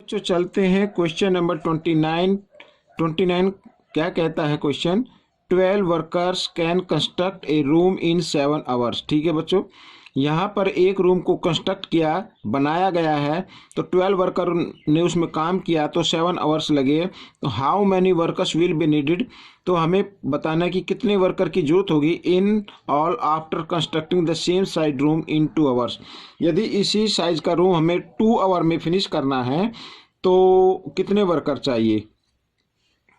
बच्चों चलते हैं क्वेश्चन नंबर 29 क्या कहता है question. 12 workers can construct A room in 7 hours. ठीक है बच्चों, यहाँ पर एक रूम को कंस्ट्रक्ट किया, बनाया गया है, तो 12 वर्कर ने उसमें काम किया तो 7 आवर्स लगे। तो how many workers will be needed, तो हमें बताना है कि कितने वर्कर की जरूरत होगी in all after constructing the same size room in 2 hours. यदि इसी साइज का रूम हमें 2 आवर में फिनिश करना है तो कितने वर्कर चाहिए,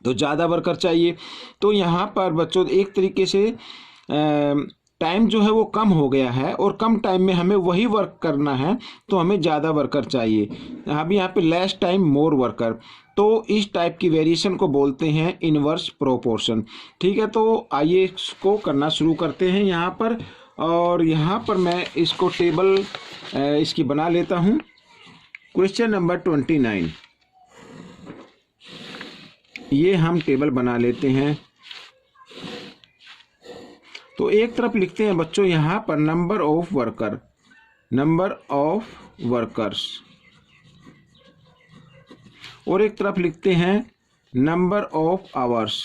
तो ज़्यादा वर्कर चाहिए। तो यहाँ पर बच्चों एक तरीके से टाइम जो है वो कम हो गया है और कम टाइम में हमें वही वर्क करना है तो हमें ज़्यादा वर्कर चाहिए। अभी यहाँ पे लेस टाइम मोर वर्कर, तो इस टाइप की वेरिएशन को बोलते हैं इनवर्स प्रोपोर्शन। ठीक है, तो आइए इसको करना शुरू करते हैं यहाँ पर। और यहाँ पर मैं इसको टेबल इसकी बना लेता हूँ। क्वेश्चन नंबर 29, ये हम टेबल बना लेते हैं। तो एक तरफ लिखते हैं बच्चों यहाँ पर नंबर ऑफ वर्कर्स, और एक तरफ लिखते हैं नंबर ऑफ आवर्स।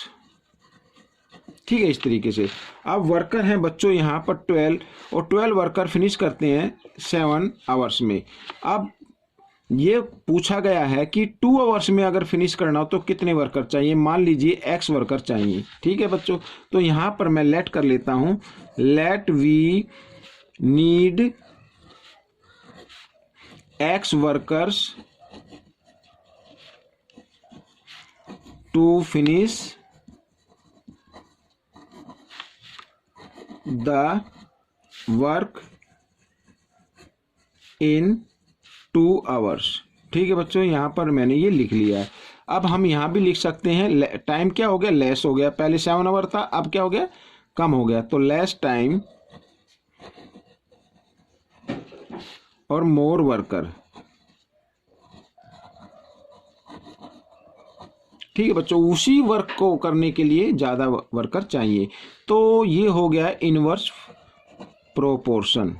ठीक है, इस तरीके से। अब वर्कर हैं बच्चों यहाँ पर 12 और 12 वर्कर फिनिश करते हैं 7 आवर्स में। अब ये पूछा गया है कि 2 आवर्स में अगर फिनिश करना हो तो कितने वर्कर चाहिए। मान लीजिए x वर्कर चाहिए। ठीक है बच्चों, तो यहाँ पर मैं लेट कर लेता हूँ, let we need x workers to finish the work in 2 hours. ठीक है बच्चों, यहाँ पर मैंने ये लिख लिया है। अब हम यहाँ भी लिख सकते हैं, टाइम क्या हो गया, लेस हो गया। पहले 7 आवर था, अब क्या हो गया, कम हो गया। तो लेस टाइम और मोर वर्कर। ठीक है बच्चों, उसी वर्क को करने के लिए ज़्यादा वर्कर चाहिए। तो ये हो गया इनवर्स प्रोपोर्शन,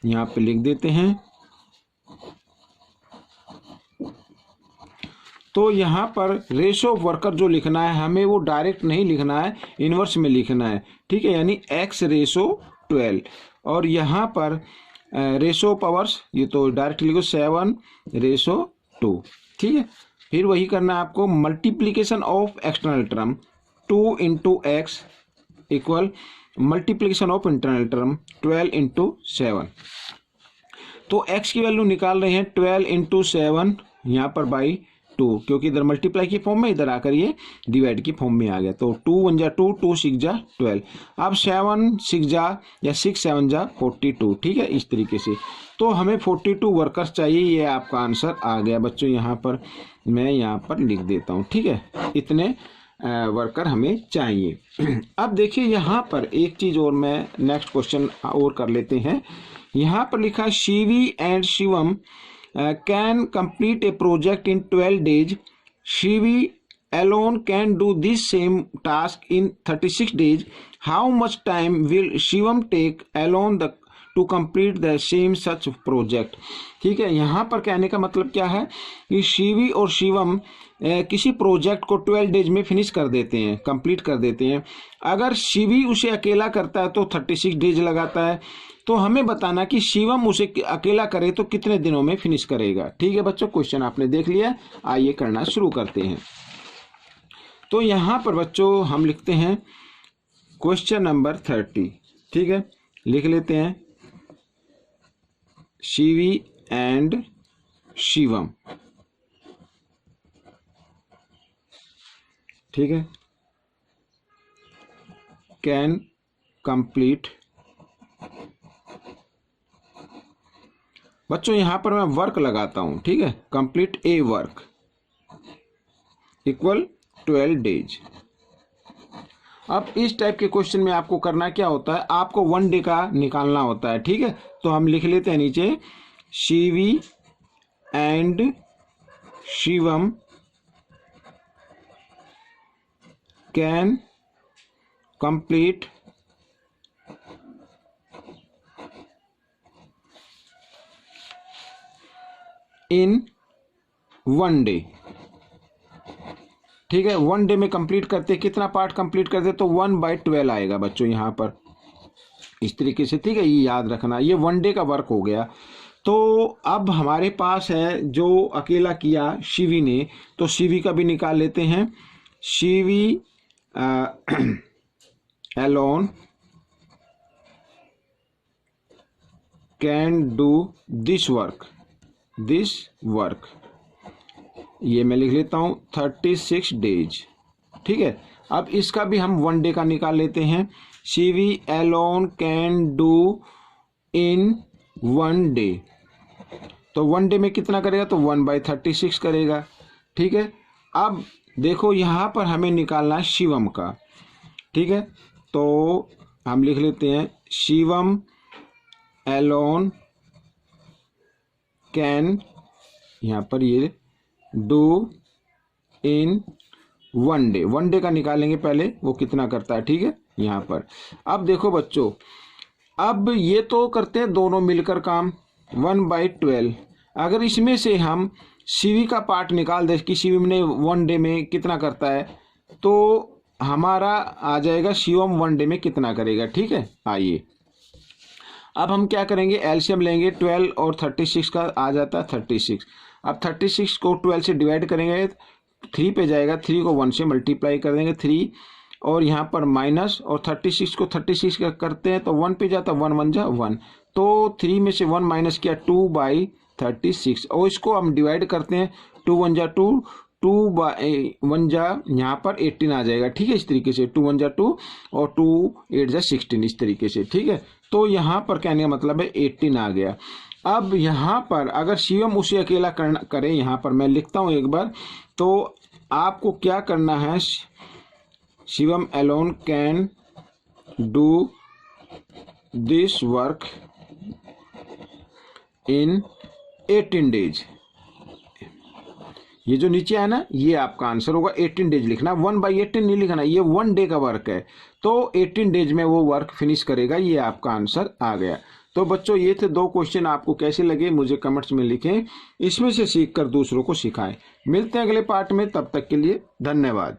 यहाँ पे लिख देते हैं। तो यहाँ पर रेशो ऑफ वर्कर जो लिखना है हमें वो डायरेक्ट नहीं लिखना है, इनवर्स में लिखना है। ठीक है, यानी x रेशो 12, और यहाँ पर रेशो ऑफ आवर्स ये तो डायरेक्ट लिखो 7 रेशो 2। ठीक है, फिर वही करना है आपको, multiplication of external term 2 into x equal multiplication of internal term 12 into 7। तो x की वैल्यू निकाल रहे हैं 12 इंटू 7 यहाँ पर बाई 2, क्योंकि इधर मल्टीप्लाई की फॉर्म में, इधर आकर ये डिवाइड की फॉर्म में आ गया। तो 2 1 जा 2, 2 6 जा 12। अब 7 6 जा या 6 7 जा 42। ठीक है, इस तरीके से। तो हमें 42 वर्कर्स चाहिए, ये आपका आंसर आ गया बच्चों। यहाँ पर मैं यहाँ पर लिख देता हूँ। ठीक है, इतने वर्कर हमें चाहिए। अब देखिए यहाँ पर एक चीज़ और, मैं नेक्स्ट क्वेश्चन और कर लेते हैं। यहाँ पर लिखा Shivi and Shivam can complete a project in 12 days. Shivi alone can do this same task in 36 days. How much time will Shivam take alone to complete the same such project? ठीक है, यहाँ पर कहने का मतलब क्या है कि शिवी और शिवम किसी प्रोजेक्ट को 12 डेज में फिनिश कर देते हैं, कंप्लीट कर देते हैं। अगर शिवी उसे अकेला करता है तो 36 डेज लगाता है। तो हमें बताना कि शिवम उसे अकेला करे तो कितने दिनों में फिनिश करेगा। ठीक है बच्चों, क्वेश्चन आपने देख लिया, आइए करना शुरू करते हैं। तो यहाँ पर बच्चों हम लिखते हैं क्वेश्चन नंबर 30। ठीक है, लिख लेते हैं शिवी एंड शिवम। ठीक है, कैन कंप्लीट। बच्चों यहाँ पर मैं वर्क लगाता हूँ। ठीक है, कंप्लीट ए वर्क इक्वल 12 डेज। अब इस टाइप के क्वेश्चन में आपको करना क्या होता है, आपको 1 डे का निकालना होता है। ठीक है, तो हम लिख लेते हैं नीचे Shivi and Shivam can complete in 1 day. ठीक है, 1 डे में कंप्लीट करते, कितना पार्ट कंप्लीट करते, तो 1/12 आएगा बच्चों यहाँ पर, इस तरीके से। ठीक है, ये याद रखना, ये 1 डे का वर्क हो गया। तो अब हमारे पास है जो अकेला किया शिवी ने, तो शिवी का भी निकाल लेते हैं। Shivi alone can do this work, ये मैं लिख लेता हूं 36 डेज। ठीक है, अब इसका भी हम 1 डे का निकाल लेते हैं। Shivi alone can do in 1 day, तो 1 डे में कितना करेगा, तो 1/36 करेगा। ठीक है, अब देखो यहाँ पर हमें निकालना है शिवम का। ठीक है, तो हम लिख लेते हैं शिवम एलोन कैन, यहाँ पर ये डू इन 1 डे, 1 डे का निकालेंगे पहले, वो कितना करता है। ठीक है, यहाँ पर अब देखो बच्चों, अब ये तो करते हैं दोनों मिलकर काम 1/12। अगर इसमें से हम शिवी का पार्ट निकाल दें कि शिवी ने 1 डे में कितना करता है, तो हमारा आ जाएगा शिवम 1 डे में कितना करेगा। ठीक है, आइए अब हम क्या करेंगे, एलसीएम लेंगे। 12 और 36 का आ जाता है 36। अब 36 को 12 से डिवाइड करेंगे, 3 पे जाएगा, 3 को 1 से मल्टीप्लाई कर देंगे 3, और यहाँ पर माइनस, और 36 को 36 का करते हैं तो 1 पे जाता है, 1 1 जा 1, तो 3 में से 1 माइनस किया 2/36, और इसको हम डिवाइड करते हैं, 2 1 जा 2, 2/1 जा यहाँ पर 18 आ जाएगा। ठीक है, इस तरीके से 2 1 जा 2 और 2 8 जा 16, इस तरीके से। ठीक है, तो यहाँ पर कहने का मतलब है 18 आ गया। अब यहाँ पर अगर शिवम उसे अकेला करे, यहाँ पर मैं लिखता हूँ एक बार, तो आपको क्या करना है, Shivam alone can do this work in 18 days. ये जो नीचे है ना, ये आपका आंसर होगा, 18 डेज लिखना, 1/18 नहीं लिखना, ये 1 डे का वर्क है, तो 18 डेज में वो वर्क फिनिश करेगा, ये आपका आंसर आ गया। तो बच्चों ये थे 2 क्वेश्चन, आपको कैसे लगे मुझे कमेंट्स में लिखें, इसमें से सीखकर दूसरों को सिखाएं। मिलते हैं अगले पार्ट में, तब तक के लिए धन्यवाद।